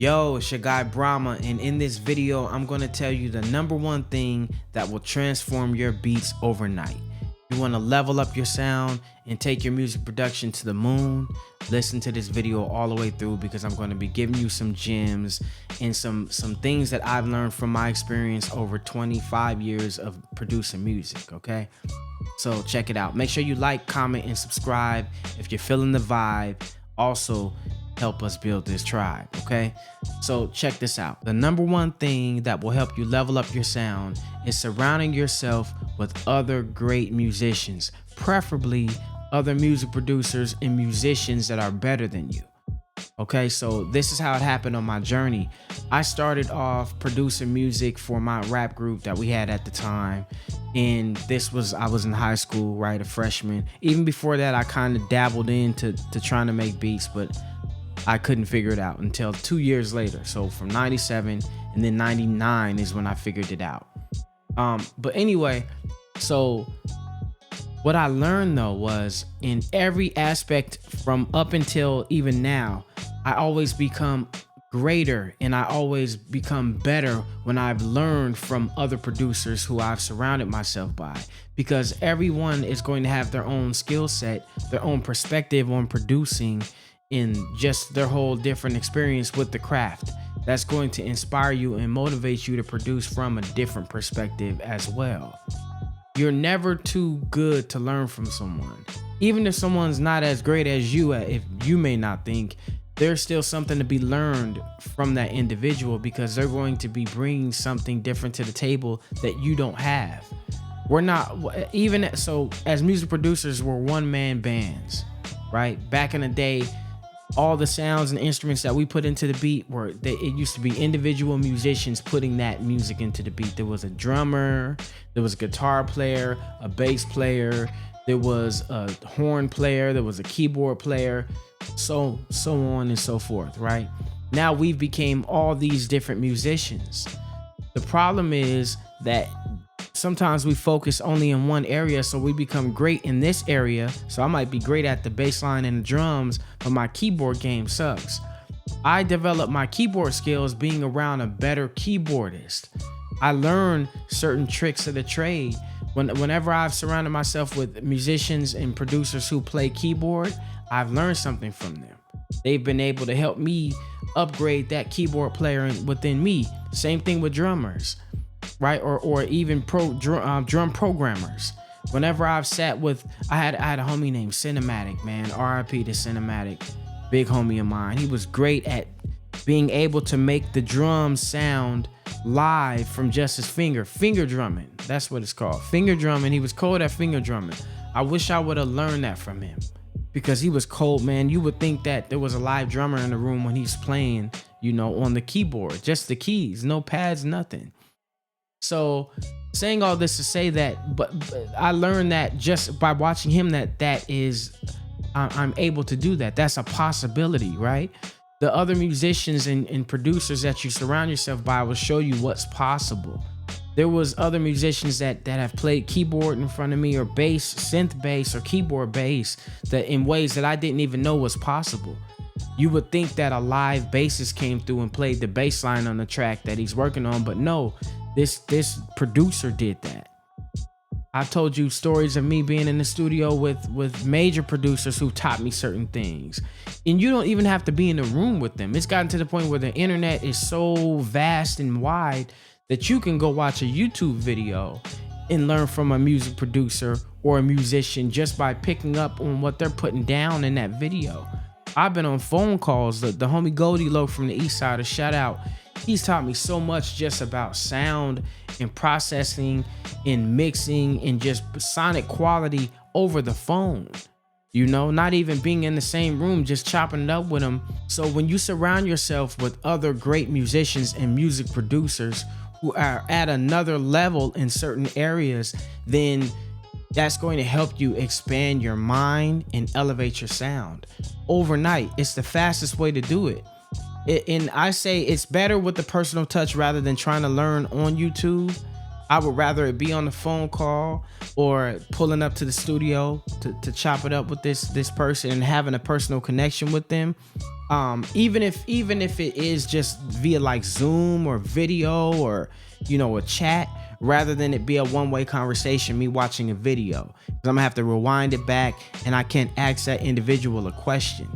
Yo, it's your guy Brahma, and in this video, I'm going to tell you the number one thing that will transform your beats overnight. You want to level up your sound and take your music production to the moon? Listen to this video all the way through because I'm going to be giving you some gems and some things that I've learned from my experience over 25 years of producing music, okay? So check it out. Make sure you like, comment, and subscribe if you're feeling the vibe. Also, help us build this tribe, okay? So check this out. The number one thing that will help you level up your sound is surrounding yourself with other great musicians, preferably other music producers and musicians that are better than you. Okay, so this is how it happened on my journey. I started off producing music for my rap group that we had at the time. And I was in high school, right? A freshman. Even before that, I kind of dabbled into trying to make beats, but I couldn't figure it out until 2 years later. So from 97 and then 99 is when I figured it out. But anyway, so what I learned though was in every aspect from up until even now, I always become greater and I always become better when I've learned from other producers who I've surrounded myself by, because everyone is going to have their own skill set, their own perspective on producing, in just their whole different experience with the craft. That's going to inspire you and motivate you to produce from a different perspective as well. You're never too good to learn from someone. Even if someone's not as great as you, if you may not think, there's still something to be learned from that individual because they're going to be bringing something different to the table that you don't have. We're not, even so, as music producers, we're one-man bands, right? Back in the day, all the sounds and instruments that we put into the beat it used to be individual musicians putting that music into the beat. There was a drummer, there was a guitar player, a bass player, there was a horn player, there was a keyboard player, so on and so forth, right? Now we've became all these different musicians. The problem is that sometimes we focus only in one area, so we become great in this area. So I might be great at the bass line and the drums, but my keyboard game sucks. I developed my keyboard skills being around a better keyboardist. I learned certain tricks of the trade. Whenever I've surrounded myself with musicians and producers who play keyboard, I've learned something from them. They've been able to help me upgrade that keyboard player within me. Same thing with drummers, right? Or even drum programmers. Whenever I've sat with, I had a homie named Cinematic, man. RIP to Cinematic, big homie of mine. He was great at being able to make the drums sound live from just his finger drumming. That's what it's called, finger drumming. He was cold at finger drumming. I wish I would have learned that from him because he was cold, man. You would think that there was a live drummer in the room when he's playing, you know, on the keyboard, just the keys, no pads, nothing. So saying all this to say that, but I learned that just by watching him I'm able to do that. That's a possibility, right? The other musicians and producers that you surround yourself by will show you what's possible. There was other musicians that have played keyboard in front of me, or bass, synth bass, or keyboard bass, that in ways that I didn't even know was possible. You would think that a live bassist came through and played the bass line on the track that he's working on, but no, this producer did that. I've told you stories of me being in the studio with major producers who taught me certain things. And you don't even have to be in the room with them. It's gotten to the point where the internet is so vast and wide that you can go watch a YouTube video and learn from a music producer or a musician just by picking up on what they're putting down in that video. I've been on phone calls. The homie Goldie Low from the East Side, a shout out. He's taught me so much just about sound and processing and mixing and just sonic quality over the phone. You know, not even being in the same room, just chopping it up with him. So when you surround yourself with other great musicians and music producers who are at another level in certain areas, then that's going to help you expand your mind and elevate your sound overnight. It's the fastest way to do it. And I say it's better with the personal touch rather than trying to learn on YouTube. I would rather it be on the phone call or pulling up to the studio to chop it up with this person and having a personal connection with them. Even if it is just via like Zoom or video or, you know, a chat, rather than it be a one-way conversation, me watching a video. 'Cause I'm gonna have to rewind it back and I can't ask that individual a question.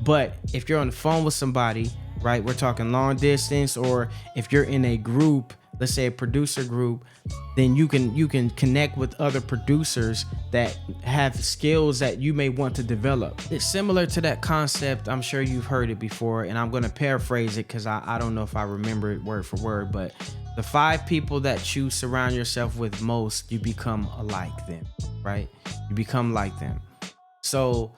But if you're on the phone with somebody, right, we're talking long distance, or if you're in a group, let's say a producer group, then you can connect with other producers that have skills that you may want to develop. It's similar to that concept. I'm sure you've heard it before, and I'm going to paraphrase it because I don't know if I remember it word for word, but the 5 people that you surround yourself with most, you become like them, right? You become like them. So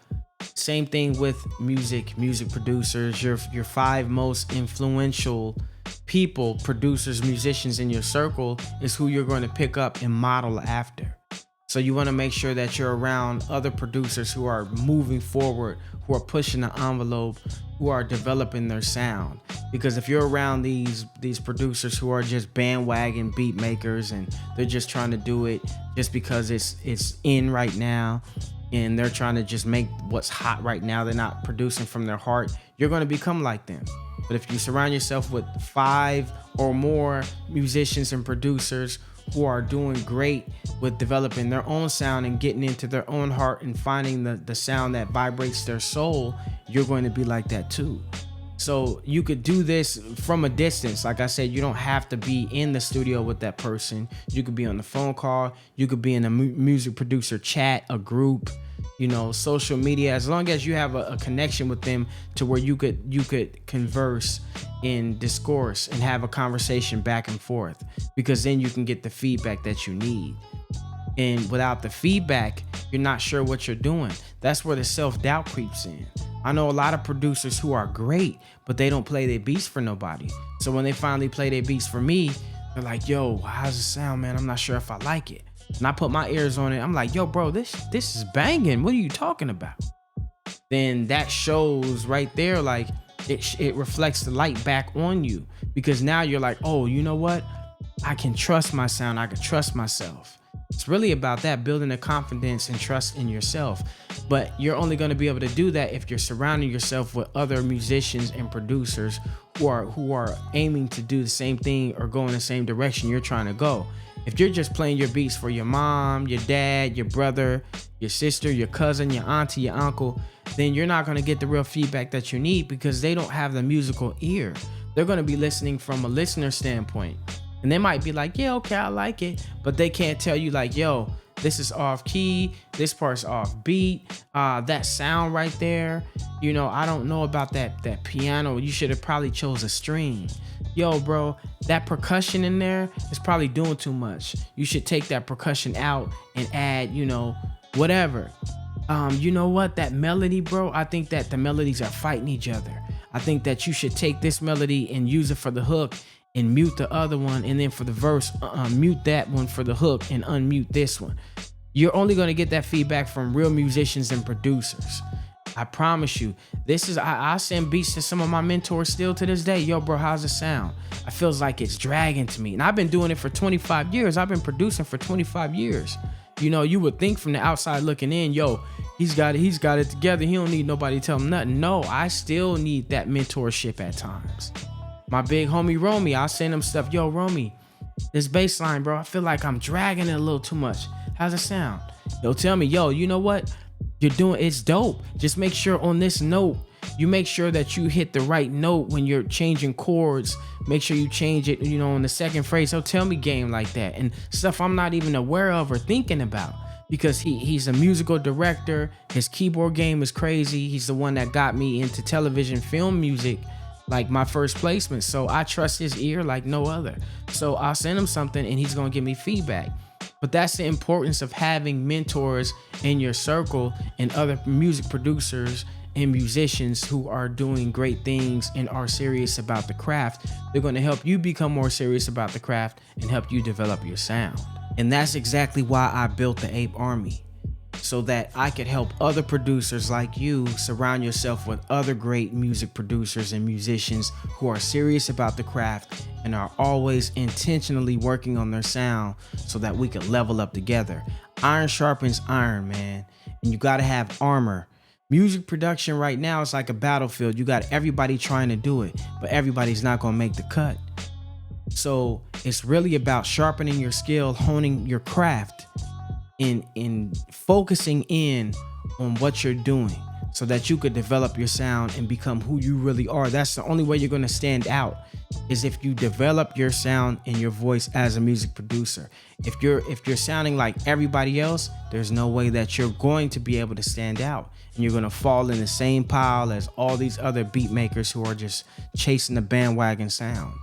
same thing with music producers. Your 5 most influential people, producers, musicians in your circle is who you're going to pick up and model after. So you want to make sure that you're around other producers who are moving forward, who are pushing the envelope, who are developing their sound. Because if you're around these producers who are just bandwagon beat makers and they're just trying to do it just because it's in right now, and they're trying to just make what's hot right now, they're not producing from their heart, you're going to become like them. But if you surround yourself with 5 or more musicians and producers who are doing great with developing their own sound and getting into their own heart and finding the sound that vibrates their soul, you're going to be like that too. So you could do this from a distance. Like I said, you don't have to be in the studio with that person. You could be on the phone call. You could be in a music producer chat, a group, you know, social media, as long as you have a connection with them to where you could converse in discourse and have a conversation back and forth, because then you can get the feedback that you need. And without the feedback, you're not sure what you're doing. That's where the self-doubt creeps in. I know a lot of producers who are great, but they don't play their beats for nobody. So when they finally play their beats for me, they're like, yo, how's it sound, man? I'm not sure if I like it. And I put my ears on it. I'm like, yo, bro, this is banging. What are you talking about? Then that shows right there, like it reflects the light back on you, because now you're like, oh, you know what? I can trust my sound. I can trust myself. It's really about that, building the confidence and trust in yourself. But you're only going to be able to do that if you're surrounding yourself with other musicians and producers who are aiming to do the same thing or go in the same direction you're trying to go. If you're just playing your beats for your mom, your dad, your brother, your sister, your cousin, your auntie, your uncle, then you're not going to get the real feedback that you need, because they don't have the musical ear. They're going to be listening from a listener standpoint. And they might be like, yeah, okay, I like it. But they can't tell you like, yo, this is off key, this part's off beat, that sound right there, you know, I don't know about that piano. You should have probably chose a string. Yo, bro, that percussion in there is probably doing too much. You should take that percussion out and add, you know, whatever. You know what? That melody, bro, I think that the melodies are fighting each other. I think that you should take this melody and use it for the hook and mute the other one, and then for the verse, mute that one for the hook and unmute this one. You're only going to get that feedback from real musicians and producers. I promise you. This is, I send beats to some of my mentors still to this day. Yo, bro, how's it sound? It feels like it's dragging to me. And I've been doing it for 25 years. I've been producing for 25 years. You know, you would think from the outside looking in, yo, he's got it together. He don't need nobody to tell him nothing. No, I still need that mentorship at times. My big homie Romy, I'll send him stuff. Yo, Romy, this bass line, bro, I feel like I'm dragging it a little too much. How's it sound? He'll tell me, yo, you know what? You're doing, it's dope. Just make sure on this note, you make sure that you hit the right note when you're changing chords. Make sure you change it, you know, in the second phrase. He'll tell me game like that and stuff I'm not even aware of or thinking about, because he's a musical director. His keyboard game is crazy. He's the one that got me into television film music, like my first placement. So I trust his ear like no other. So I'll send him something and he's going to give me feedback. But that's the importance of having mentors in your circle and other music producers and musicians who are doing great things and are serious about the craft. They're going to help you become more serious about the craft and help you develop your sound. And that's exactly why I built the Ape Army, so that I could help other producers like you surround yourself with other great music producers and musicians who are serious about the craft and are always intentionally working on their sound so that we can level up together. Iron sharpens iron, man, and you got to have armor. Music production right now is like a battlefield. You got everybody trying to do it, but everybody's not going to make the cut. So it's really about sharpening your skill, honing your craft, in focusing in on what you're doing so that you could develop your sound and become who you really are. That's the only way you're going to stand out, is if you develop your sound and your voice as a music producer. If you're sounding like everybody else, there's no way that you're going to be able to stand out, and you're going to fall in the same pile as all these other beat makers who are just chasing the bandwagon sound.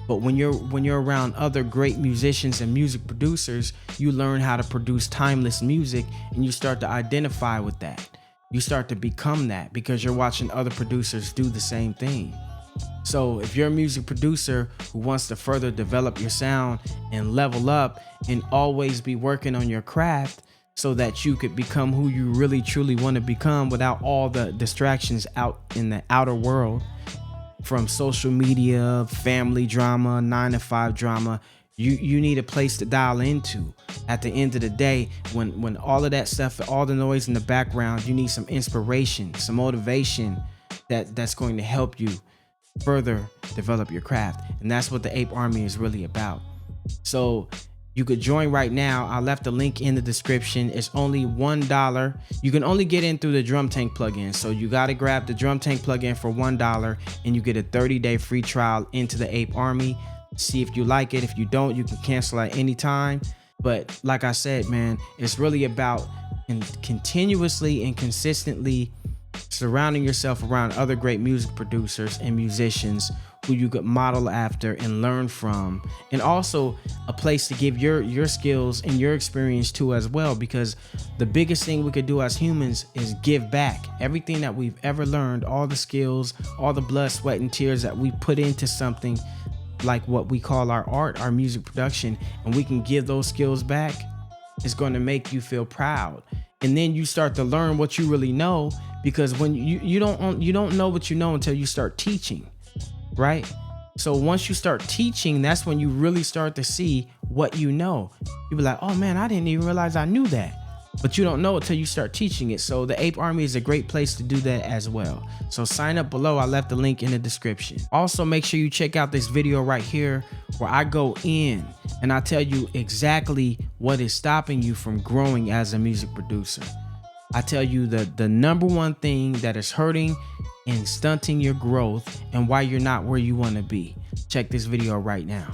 But when you're around other great musicians and music producers, you learn how to produce timeless music, and you start to identify with that. You start to become that because you're watching other producers do the same thing. So if you're a music producer who wants to further develop your sound and level up and always be working on your craft so that you could become who you really truly want to become without all the distractions out in the outer world, from social media, family drama, 9-to-5 drama, you need a place to dial into. At the end of the day, when all of that stuff, all the noise in the background, you need some inspiration, some motivation that's going to help you further develop your craft. And that's what the Ape Army is really about. So you could join right now. I left the link in the description. It's only $1. You can only get in through the Drum Tank plugin. So you got to grab the Drum Tank plugin for $1, and you get a 30-day free trial into the Ape Army. See if you like it. If you don't, you can cancel at any time. But like I said, man, it's really about continuously and consistently surrounding yourself around other great music producers and musicians who you could model after and learn from, and also a place to give your skills and your experience to as well, because the biggest thing we could do as humans is give back everything that we've ever learned, all the skills, all the blood, sweat, and tears that we put into something like what we call our art, our music production, and we can give those skills back. It's going to make you feel proud. And then you start to learn what you really know, because when you don't know what you know until you start teaching, right? So once you start teaching, that's when you really start to see what you know. You'll be like, oh man, I didn't even realize I knew that. But you don't know it till you start teaching it. So the Ape Army is a great place to do that as well. So sign up below. I left the link in the description. Also, make sure you check out this video right here where I go in and I tell you exactly what is stopping you from growing as a music producer. I tell you the number one thing that is hurting and stunting your growth and why you're not where you want to be. Check this video right now.